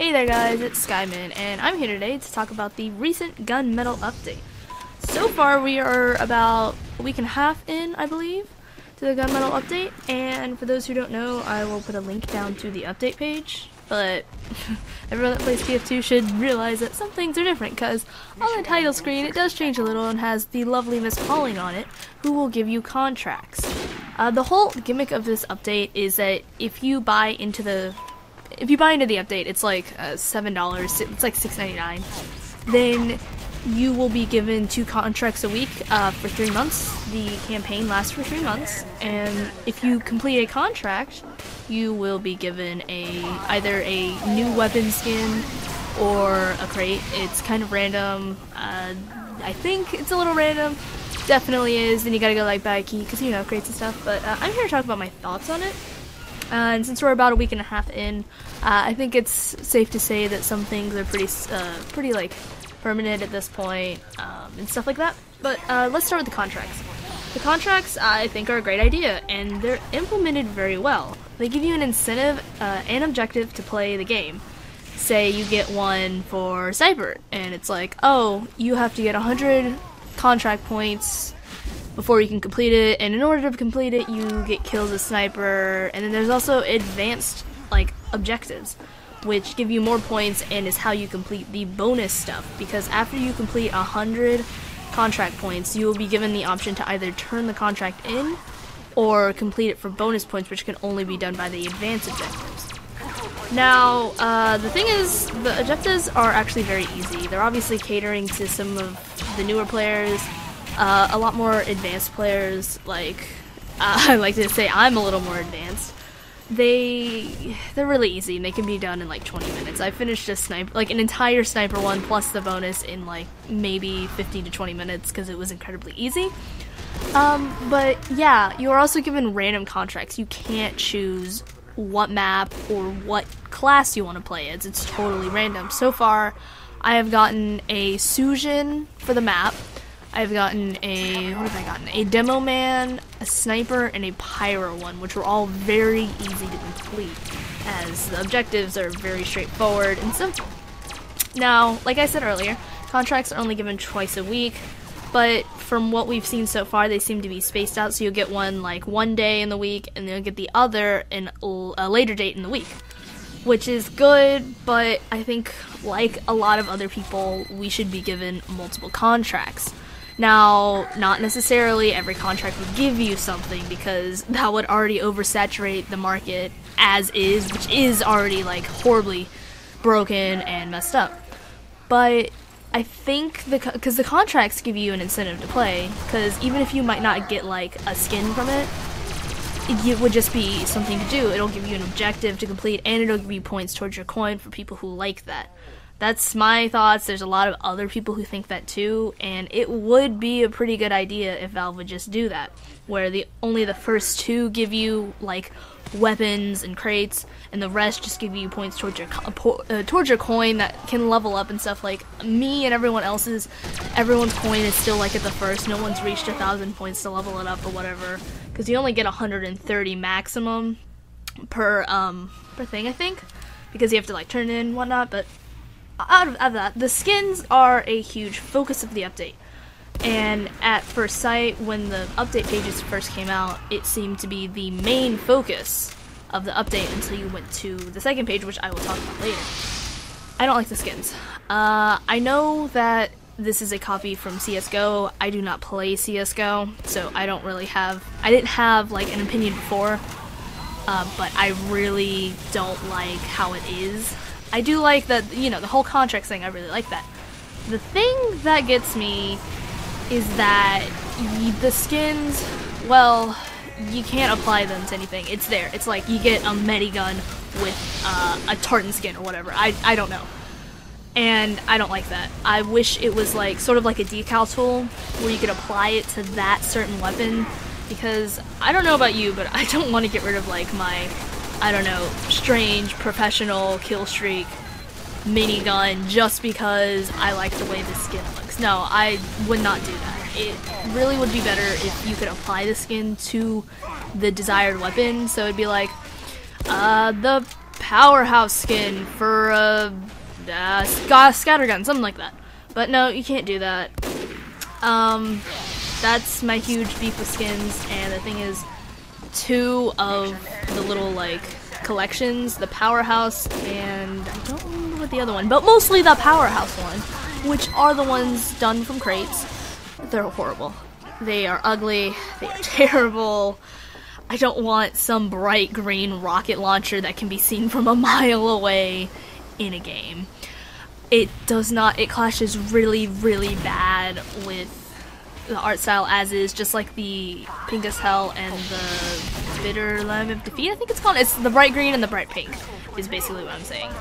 Hey there guys, it's Skymin, and I'm here today to talk about the recent Gun Mettle update. So far we are about a week and a half in, I believe, to the Gun Mettle update, and for those who don't know, I will put a link down to the update page, but everyone that plays TF2 should realize that some things are different, because on the title screen it does change a little and has the lovely Miss Pauling on it, who will give you contracts. The whole gimmick of this update is that if you buy into the update, it's like $7, it's like $6.99, then you will be given 2 contracts a week for 3 months. The campaign lasts for 3 months, and if you complete a contract, you will be given either a new weapon skin or a crate. It's kind of random. I think it's a little random. Definitely is. Then you gotta go like buy a key, because you know, crates and stuff. But I'm here to talk about my thoughts on it. And since we're about a week and a half in, I think it's safe to say that some things are pretty like permanent at this point, and stuff like that. But let's start with the contracts. The contracts, I think, are a great idea, and they're implemented very well. They give you an incentive and objective to play the game. Say you get one for Sniper, and it's like, oh, you have to get 100 contract points before you can complete it, and in order to complete it, you get kills as Sniper. And then there's also advanced like objectives, which give you more points and is how you complete the bonus stuff, because after you complete 100 contract points, you will be given the option to either turn the contract in or complete it for bonus points, which can only be done by the advanced objectives. Now, the thing is, the objectives are actually very easy. They're obviously catering to some of the newer players. A lot more advanced players, like, I like to say I'm a little more advanced. They're really easy, and they can be done in like 20 minutes. I finished a sniper, like an entire Sniper one plus the bonus in like maybe 15 to 20 minutes because it was incredibly easy. But yeah, you are also given random contracts. You can't choose what map or what class you want to play as. It's totally random. So far, I have gotten a Sujin for the map. I've gotten a Demo Man, a Sniper, and a Pyro one, which were all very easy to complete, as the objectives are very straightforward and simple. Now, like I said earlier, contracts are only given twice a week, but from what we've seen so far, they seem to be spaced out, so you'll get one like one day in the week, and then you'll get the other in a later date in the week, which is good, but I think, like a lot of other people, we should be given multiple contracts. Now, not necessarily every contract would give you something, because that would already oversaturate the market as is, which is already like horribly broken and messed up. But I think because the contracts give you an incentive to play, because even if you might not get like a skin from it, it would just be something to do. It'll give you an objective to complete, and it'll give you points towards your coin for people who like that. That's my thoughts. There's a lot of other people who think that too, and it would be a pretty good idea if Valve would just do that, where only the first 2 give you like weapons and crates, and the rest just give you points towards your coin that can level up and stuff. Like me and everyone's coin is still like at the first. No one's reached 1,000 points to level it up or whatever, because you only get 130 maximum per thing, I think, because you have to like turn it in and whatnot. But out of that, the skins are a huge focus of the update, and at first sight, when the update pages first came out, it seemed to be the main focus of the update until you went to the second page, which I will talk about later. I don't like the skins. I know that this is a copy from CSGO. I do not play CSGO, so I didn't have like an opinion before, but I really don't like how it is. I do like that, you know, the whole contract thing, I really like that. The thing that gets me is that the skins, well, you can't apply them to anything. It's there. It's like you get a Medigun with a tartan skin or whatever. I don't know. And I don't like that. I wish it was like sort of like a decal tool where you could apply it to that certain weapon, because I don't know about you, but I don't want to get rid of like my, I don't know, strange professional kill streak minigun just because I like the way the skin looks. No, I would not do that. It really would be better if you could apply the skin to the desired weapon, so it'd be like, the powerhouse skin for a scattergun, something like that. But no, you can't do that. That's my huge beef with skins, and the thing is, 2 of the little, like, collections, the powerhouse, and I don't remember what the other one, but mostly the powerhouse one, which are the ones done from crates, they're horrible. They are ugly, they are terrible. I don't want some bright green rocket launcher that can be seen from a mile away in a game. It does not, it clashes really, really bad with the art style as is, just like the Pink as Hell and the Bitter Lime of Defeat, I think it's called. It's the bright green and the bright pink, is basically what I'm saying.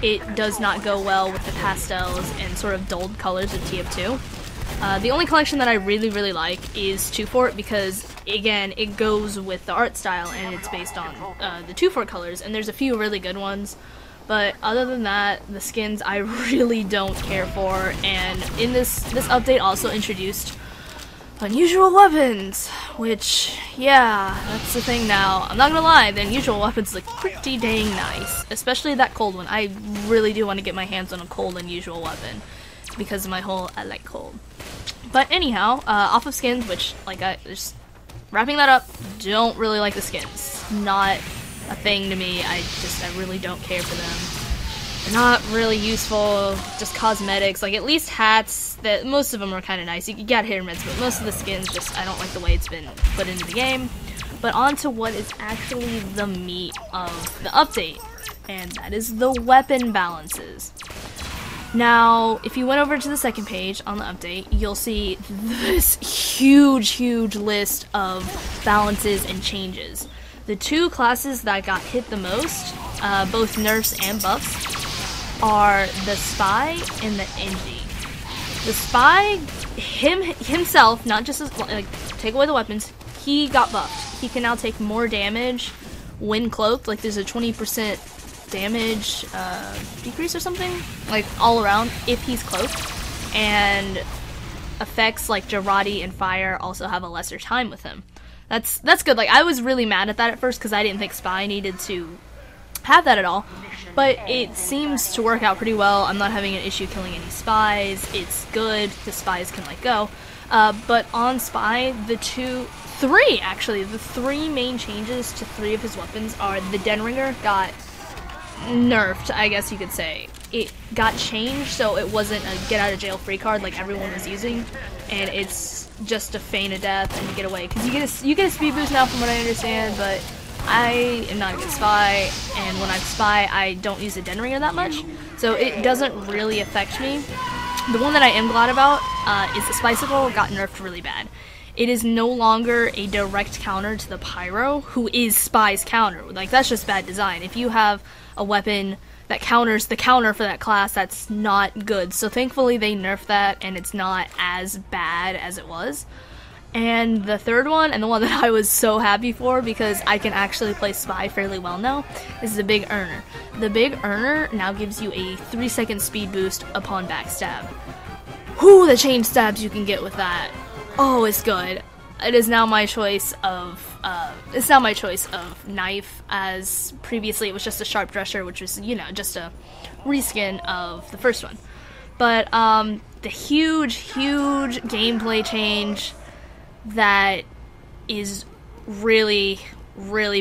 It does not go well with the pastels and sort of dulled colors of TF2. The only collection that I really, really like is 2 Fort because, again, it goes with the art style and it's based on the 2 Fort colors, and there's a few really good ones. But other than that, the skins I really don't care for, and in this update also introduced unusual weapons, which, yeah, that's the thing now. I'm not gonna lie, the unusual weapons look pretty dang nice, especially that cold one. I really do want to get my hands on a cold unusual weapon because of my whole I like cold. But anyhow, off of skins, which, like, just wrapping that up, don't really like the skins. Not a thing to me. I really don't care for them. They're not really useful, just cosmetics. Like, at least hats, that most of them are kind of nice. You got hit or miss, but most of the skins just, I don't like the way it's been put into the game. But on to what is actually the meat of the update, and that is the weapon balances. Now, if you went over to the second page on the update, you'll see this huge list of balances and changes. The 2 classes that got hit the most, both nerfs and buffs, are the Spy and the NG. The Spy, himself, not just as, like, take away the weapons, he got buffed. He can now take more damage when cloaked. Like, there's a 20% damage decrease or something, like, all around if he's cloaked. And effects like Jarate and Fire also have a lesser time with him. That's good. Like, I was really mad at that at first because I didn't think Spy needed to have that at all, but it seems to work out pretty well. I'm not having an issue killing any spies. It's good. The spies can let go. But on Spy, the 3 main changes to 3 of his weapons are the Den Ringer got nerfed, I guess you could say. It got changed so it wasn't a get out of jail free card like everyone was using, and it's just a feign of death and you get away. Because you get a speed boost now from what I understand, but I am not a good spy, and when I spy, I don't use the Den Ringer that much, so it doesn't really affect me. The one that I am glad about is the Spicicle got nerfed really bad. It is no longer a direct counter to the Pyro, who is Spy's counter. Like, that's just bad design. If you have a weapon that counters the counter for that class, that's not good. So thankfully they nerfed that, and it's not as bad as it was. And the third one, and the one that I was so happy for because I can actually play Spy fairly well now, is the Big Earner. The Big Earner now gives you a 3-second speed boost upon backstab. Whoo, the chain stabs you can get with that. Oh, it's good. It is now my choice of knife, as previously it was just a sharp dresser, which was, you know, just a reskin of the first one. But the huge gameplay change that is really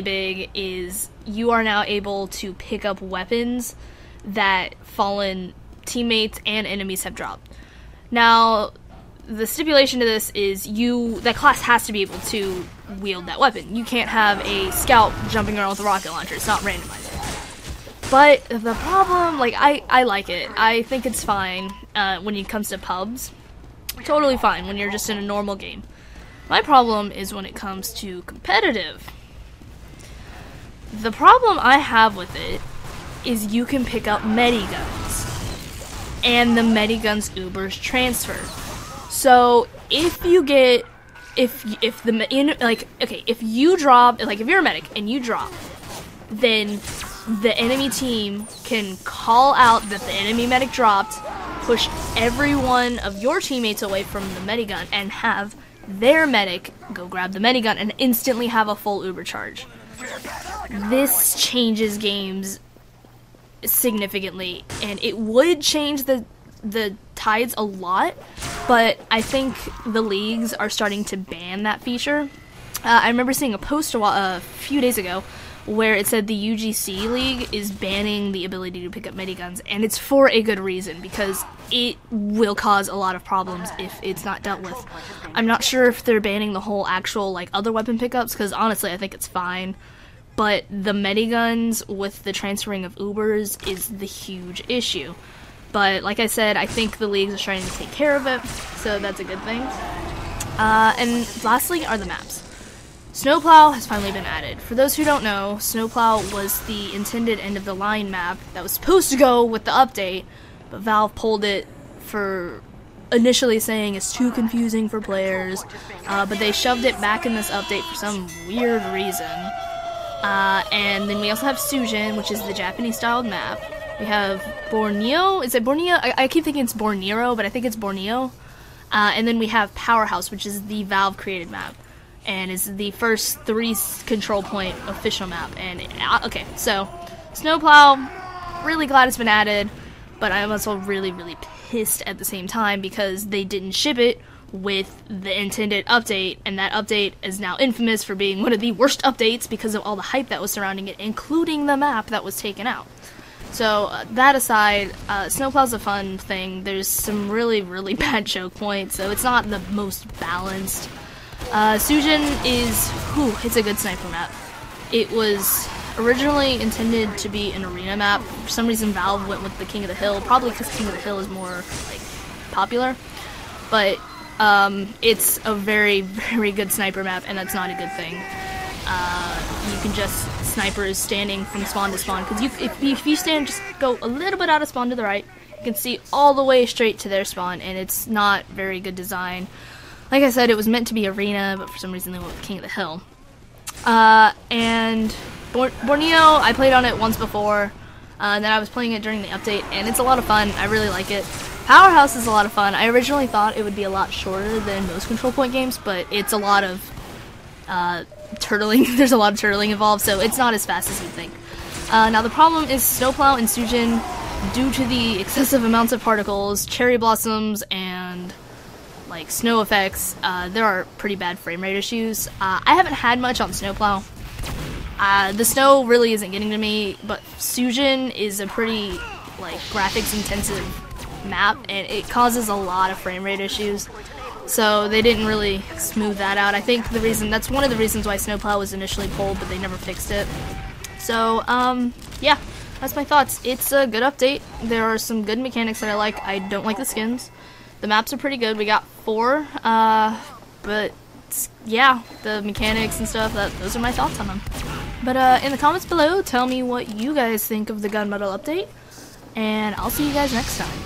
big is you are now able to pick up weapons that fallen teammates and enemies have dropped. Now, the stipulation to this is that class has to be able to wield that weapon. You can't have a scout jumping around with a rocket launcher. It's not randomized. But the problem, like, I like it. I think it's fine when it comes to pubs. Totally fine when you're just in a normal game. My problem is when it comes to competitive. The problem I have with it is you can pick up mediguns, and the mediguns Ubers transfer. So if you get, if you drop, like if you're a medic and you drop, then the enemy team can call out that the enemy medic dropped, push every one of your teammates away from the medigun, and have their medic go grab the medigun and instantly have a full Uber charge. This changes games significantly, and it would change the tides a lot, but I think the leagues are starting to ban that feature. I remember seeing a post a few days ago where it said the UGC League is banning the ability to pick up miniguns, and it's for a good reason, because it will cause a lot of problems if it's not dealt with. I'm not sure if they're banning the whole actual, like, other weapon pickups, because honestly I think it's fine, but the miniguns with the transferring of Ubers is the huge issue. But like I said, I think the leagues are trying to take care of it, so that's a good thing. And lastly are the maps. Snowplow has finally been added. For those who don't know, Snowplow was the intended end-of-the-line map that was supposed to go with the update, but Valve pulled it for initially saying it's too confusing for players, but they shoved it back in this update for some weird reason. And then we also have Sujin, which is the Japanese-styled map. We have Borneo. Is it Borneo? I keep thinking it's Borneo, but I think it's Borneo. And then we have Powerhouse, which is the Valve-created map, and is the first 3 control point official map. And okay, so Snowplow, really glad it's been added, but I'm also really, really pissed at the same time because they didn't ship it with the intended update, and that update is now infamous for being one of the worst updates because of all the hype that was surrounding it, including the map that was taken out. So that aside, Snowplow's a fun thing. There's some really, really bad choke points, so it's not the most balanced. Sujin is, it's a good sniper map. It was originally intended to be an arena map. For some reason Valve went with the King of the Hill, probably because King of the Hill is more, like, popular. But it's a very, very good sniper map, and that's not a good thing. You can just snipers standing from spawn to spawn, because if you stand, just go a little bit out of spawn to the right, you can see all the way straight to their spawn, and it's not very good design. Like I said, it was meant to be arena, but for some reason they went with King of the Hill. And Borneo, I played on it once before, and then I was playing it during the update, and it's a lot of fun. I really like it. Powerhouse is a lot of fun. I originally thought it would be a lot shorter than most control point games, but it's a lot of turtling. There's a lot of turtling involved, so it's not as fast as you'd think. Now the problem is Snowplow and Sujin, due to the excessive amounts of particles, cherry blossoms, and like snow effects, there are pretty bad frame rate issues. I haven't had much on Snowplow. The snow really isn't getting to me, but Sujin is a pretty like graphics intensive map, and it causes a lot of frame rate issues. So they didn't really smooth that out. I think that's one of the reasons why Snowplow was initially pulled, but they never fixed it. So yeah, that's my thoughts. It's a good update. There are some good mechanics that I like. I don't like the skins. The maps are pretty good. We got 4, but yeah, the mechanics and stuff, those are my thoughts on them. But in the comments below, tell me what you guys think of the Gun Mettle update, and I'll see you guys next time.